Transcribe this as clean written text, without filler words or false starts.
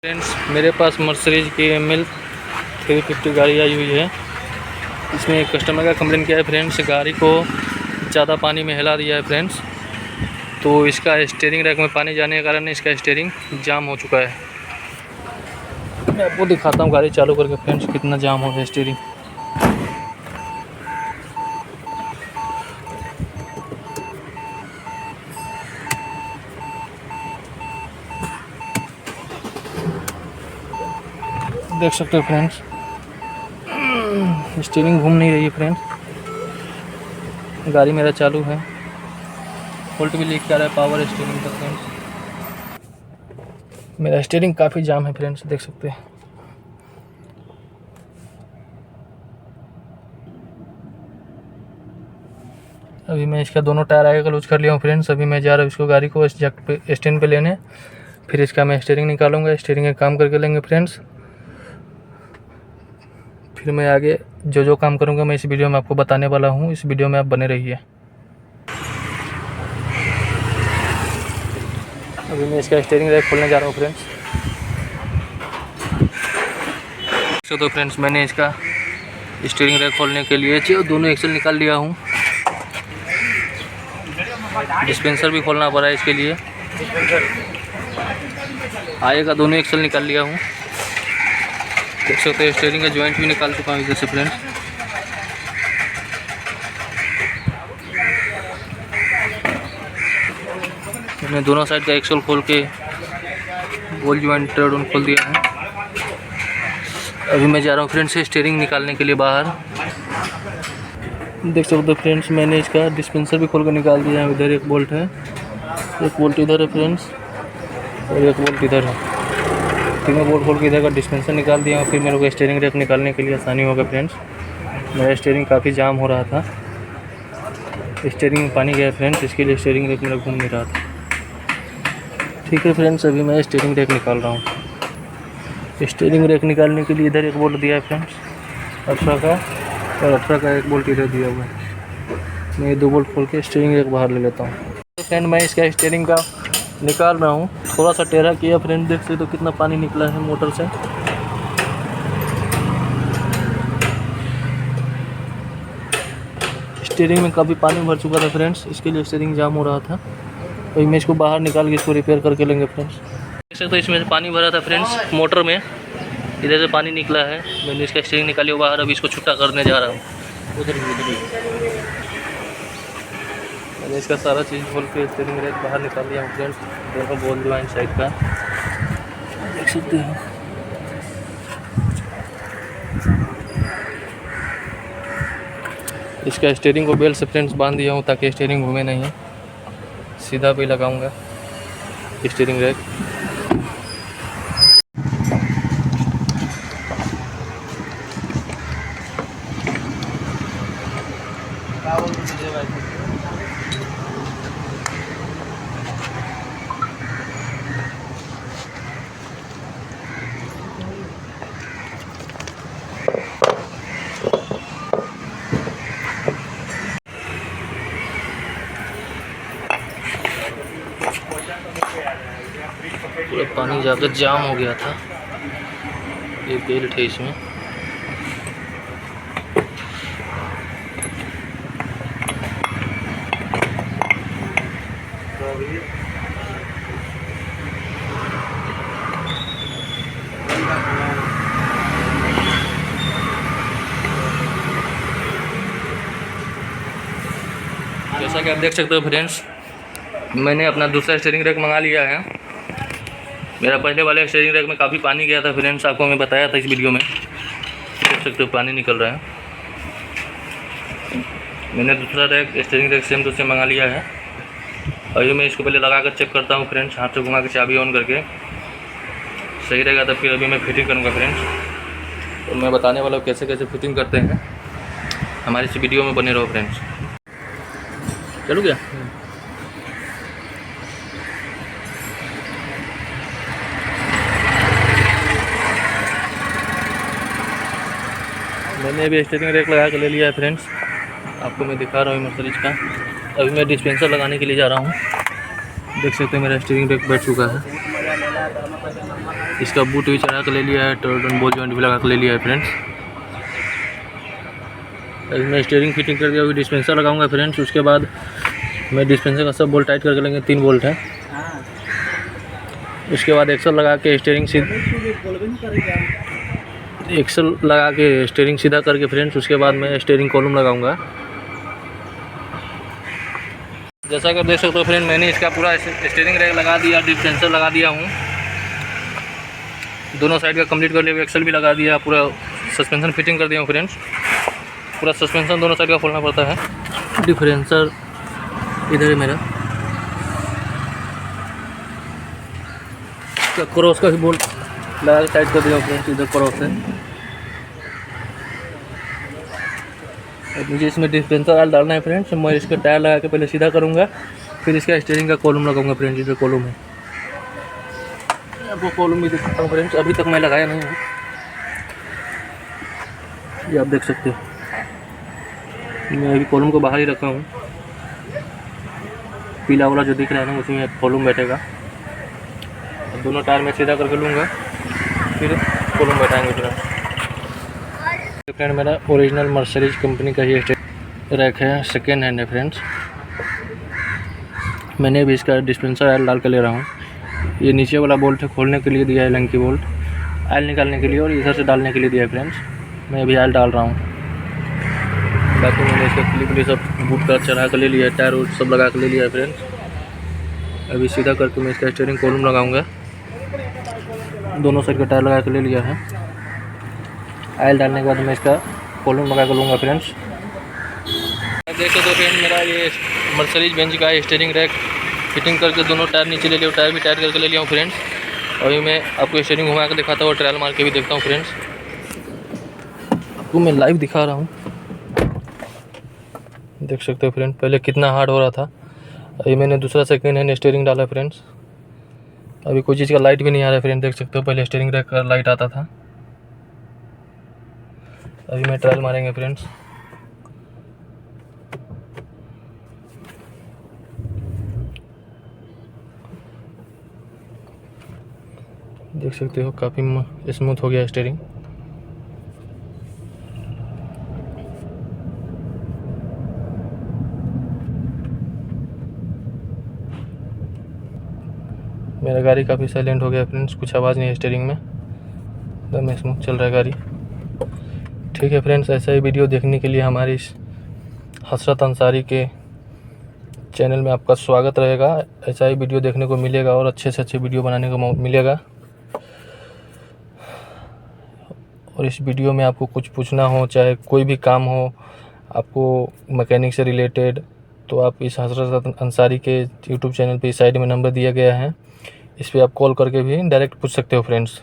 Friends, मेरे पास Mercedes की ML 350 गाड़ी आई हुई है। इसमें एक कस्टमर का कंप्लेन किया है फ्रेंड्स, गाड़ी को ज़्यादा पानी में हिला दिया है फ्रेंड्स। तो इसका स्टीयरिंग रैक में पानी जाने के कारण इसका स्टीयरिंग जाम हो चुका है। मैं आपको दिखाता हूँ गाड़ी चालू करके फ्रेंड्स कितना जाम हो गया स्टीयरिंग। देख सकते हो फ्रेंड्स, स्टीयरिंग घूम नहीं रही है फ्रेंड्स। गाड़ी मेरा चालू है, वोल्ट भी लीक कर रहा है पावर स्टीयरिंग का फ्रेंड्स। मेरा स्टीयरिंग काफ़ी जाम है फ्रेंड्स, देख सकते हैं। अभी मैं इसका दोनों टायर आगे का लूज कर लिया हूँ फ्रेंड्स। अभी मैं जा रहा हूँ इसको गाड़ी को स्टैंड पे लेने, फिर इसका मैं स्टीयरिंग निकालूंगा, स्टीयरिंग का काम करके लेंगे फ्रेंड्स। फिर मैं आगे जो काम करूंगा मैं इस वीडियो में आपको बताने वाला हूँ। इस वीडियो में आप बने रहिए। अभी मैं इसका स्टीयरिंग रैक खोलने जा रहा हूँ फ्रेंड्स। तो फ्रेंड्स, मैंने इसका स्टीयरिंग रैक खोलने के लिए दोनों एक्सल निकाल लिया हूँ। डिस्पेंसर भी खोलना पड़ा है इसके लिए। आगे का दोनों एक्सल निकाल लिया हूँ। देख सकते हैं स्टीयरिंग का जॉइंट भी निकाल चुका हूँ इधर से फ्रेंड्स। मैंने दोनों साइड का एक्सल खोल के बोल जॉइंट खोल दिया है। अभी मैं जा रहा हूँ फ्रेंड्स स्टीयरिंग निकालने के लिए बाहर। देख सकते हो फ्रेंड्स, मैंने इसका डिस्पेंसर भी खोल कर निकाल दिया है। इधर एक बोल्ट है, एक बोल्ट इधर है फ्रेंड्स, और एक बोल्ट इधर है। फिर मैं बोल्ट खोल के इधर का डिस्पेंसर निकाल दिया। फिर मेरे को स्टीयरिंग रैक निकालने के लिए आसानी होगा फ्रेंड्स। मेरा स्टीयरिंग काफ़ी जाम हो रहा था, स्टीयरिंग में पानी गया फ्रेंड्स, इसके लिए स्टीयरिंग रैक मेरा घूम नहीं रहा था। ठीक है फ्रेंड्स, अभी मैं स्टीयरिंग रैक निकाल रहा हूँ। स्टीयरिंग रैक निकालने के लिए इधर एक बोल्ट दिया है फ्रेंड्स 18 का, और 18 का एक बोल्ट इधर दिया हुआ है। मैं ये 2 बोल्ट खोल के स्टीयरिंग रैक बाहर ले लेता हूँ। तो फ्रेंड, मैं इसका स्टीयरिंग का निकाल रहा हूँ। थोड़ा सा टेढ़ा किया फ्रेंड, देख सकते तो कितना पानी निकला है मोटर से। स्टीयरिंग में काफ़ी पानी भर चुका था फ्रेंड्स, इसके लिए स्टीयरिंग जाम हो रहा था। तो मैं इसको बाहर निकाल के इसको रिपेयर करके लेंगे फ्रेंड्स। देख सकते हो इसमें से पानी भरा था फ्रेंड्स मोटर में, इधर से पानी निकला है। मैंने इसका स्टीयरिंग निकाली बाहर, अभी इसको छुट्टा करने जा रहा हूँ। उधर मैंने इसका सारा चीज़ खोल के स्टीयरिंग रैक बाहर निकाल लिया हूँ फ्रेंड्स। दोनों बोल जॉइंट साइड का देख सकते हैं। इसका स्टीयरिंग को बेल्ट से फ्रेंड्स बांध दिया हूँ ताकि स्टीयरिंग घूमे नहीं। सीधा पे लगाऊंगा स्टीयरिंग रैक। पूरा पानी जाकर जाम हो गया था। ये बेल्ट है इसमें। जैसा कि आप देख सकते हो फ्रेंड्स, मैंने अपना दूसरा स्टीयरिंग रैक मंगा लिया है। मेरा पहले वाले स्टीयरिंग रैक में काफ़ी पानी गया था फ्रेंड्स, आपको मैं बताया था इस वीडियो में। देख सकते हो पानी निकल रहा है। मैंने दूसरा rack steering rack same to same मंगा लिया है। अभी मैं इसको पहले लगा कर चेक करता हूँ फ्रेंड्स, हाथ से घुमा के चाबी ऑन करके। सही रहेगा तो फिर अभी मैं फिटिंग करूँगा फ्रेंड्स। तो मैं बताने वाला हूँ कैसे कैसे फिटिंग करते हैं। हमारे इस वीडियो में बने रहो फ्रेंड्स। चलो क्या, मैंने अभी स्टीयरिंग रैक लगा के ले लिया है फ्रेंड्स। आपको मैं दिखा रहा हूँ मर्सिडीज का। अभी मैं डिस्पेंसर लगाने के लिए जा रहा हूँ। देख सकते हैं मेरा स्टीयरिंग रैक बैठ चुका है। इसका बूट भी चढ़ा कर ले लिया है, टर्बन बॉल जॉइंट भी लगा कर ले लिया है फ्रेंड्स। अभी मैं स्टीयरिंग फिटिंग कर दिया, अभी डिस्पेंसर लगाऊंगा फ्रेंड्स। उसके बाद मैं डिस्पेंसर का सब बोल्ट टाइट करके लेंगे, 3 बोल्ट है। उसके बाद एक्सल लगा के स्टीयरिंग सीधा करके फ्रेंड्स, उसके बाद मैं स्टीयरिंग कॉलम लगाऊंगा। जैसा कि आप देख सकते हो फ्रेंड, मैंने इसका पूरा स्टीयरिंग रैक लगा दिया, डिस्पेंसर लगा दिया हूँ, दोनों साइड का कंप्लीट कर लिया, एक्सल भी लगा दिया, पूरा सस्पेंशन फिटिंग कर दिया हूँ फ्रेंड्स। पूरा सस्पेंशन दोनों साइड का खोलना पड़ता है। डिफरेंसर इधर है मेरा, क्रॉस का भी बोल्ट लगा के टाइट कर दिया हूँ फ्रेंड्स, इधर क्रॉस है। अब मुझे इसमें डिस्पेंसर ऑयल डालना है फ्रेंड्स। मैं इसका टायर लगा के पहले सीधा करूँगा, फिर इसका स्टीयरिंग का कॉलम लगाऊंगा फ्रेंड्स। इधर कॉलम है, आपको कॉलम भी दिखाता हूँ फ्रेंड्स, अभी तक मैं लगाया नहीं हूँ, ये आप देख सकते हो। मैं अभी कॉलम को बाहर ही रखा हूँ, पीला वाला जो दिख रहा है ना उसमें कॉलम बैठेगा। दोनों टायर में सीधा करके लूँगा, फिर कॉलम बैठाएंगे फ्रेंड। मेरा ओरिजिनल मर्सरीज कंपनी का ही रैक है, सेकेंड हैंड है फ्रेंड्स। मैंने भी इसका डिस्पेंसर ऑयल डाल कर ले रहा हूँ। ये नीचे वाला बोल्ट है, खोलने के लिए दिया है लंकी बोल्ट, ऑयल निकालने के लिए, और इधर से डालने के लिए दिया है फ्रेंड्स। मैं अभी ऑयल डाल रहा हूँ। बाकी मैंने इसका क्लिप सब बूट का चढ़ा कर ले लिया है, टायर सब लगा कर ले लिया है फ्रेंड्स। अभी सीधा करके मैं इसका स्टीयरिंग कॉलम लगाऊंगा, दोनों साइड का टायर लगा कर ले लिया है। ऑयल डालने के बाद मैं इसका कॉलम लगा कर लूँगा फ्रेंड्स। देख सकते हो फ्रेंड, मेरा ये मर्सरीज बेंच का स्टीयरिंग रैक फिटिंग करके दोनों टायर नीचे ले लिया, टायर भी टाइट करके ले लिया हूँ फ्रेंड्स। अभी मैं आपको स्टीयरिंग घुमा कर दिखाता हूँ, ट्रायल मार के भी देखता हूँ फ्रेंड्स। आपको मैं लाइव दिखा रहा हूँ, देख सकते हो फ्रेंड पहले कितना हार्ड हो रहा था। अभी मैंने दूसरा सेकेंड हैंड स्टीयरिंग डाला फ्रेंड्स। अभी कोई चीज़ का लाइट भी नहीं आ रहा है फ्रेंड, देख सकते हो पहले स्टीयरिंग रैक का लाइट आता था। अभी मैं ट्रायल मारेंगे फ्रेंड्स। देख सकते हो काफ़ी स्मूथ हो गया स्टीयरिंग। मेरा गाड़ी काफ़ी साइलेंट हो गया फ्रेंड्स, कुछ आवाज़ नहीं है स्टीयरिंग में, एकदम स्मूथ चल रहा है गाड़ी। ठीक है फ्रेंड्स, ऐसा ही वीडियो देखने के लिए हमारी हसरत अंसारी के चैनल में आपका स्वागत रहेगा। ऐसा ही वीडियो देखने को मिलेगा और अच्छे से अच्छे वीडियो बनाने को मिलेगा। और इस वीडियो में आपको कुछ पूछना हो, चाहे कोई भी काम हो आपको मैकेनिक से रिलेटेड, तो आप इस हसरत अंसारी के यूट्यूब चैनल पे साइड में नंबर दिया गया है, इस पर आप कॉल करके भी डायरेक्ट पूछ सकते हो फ्रेंड्स।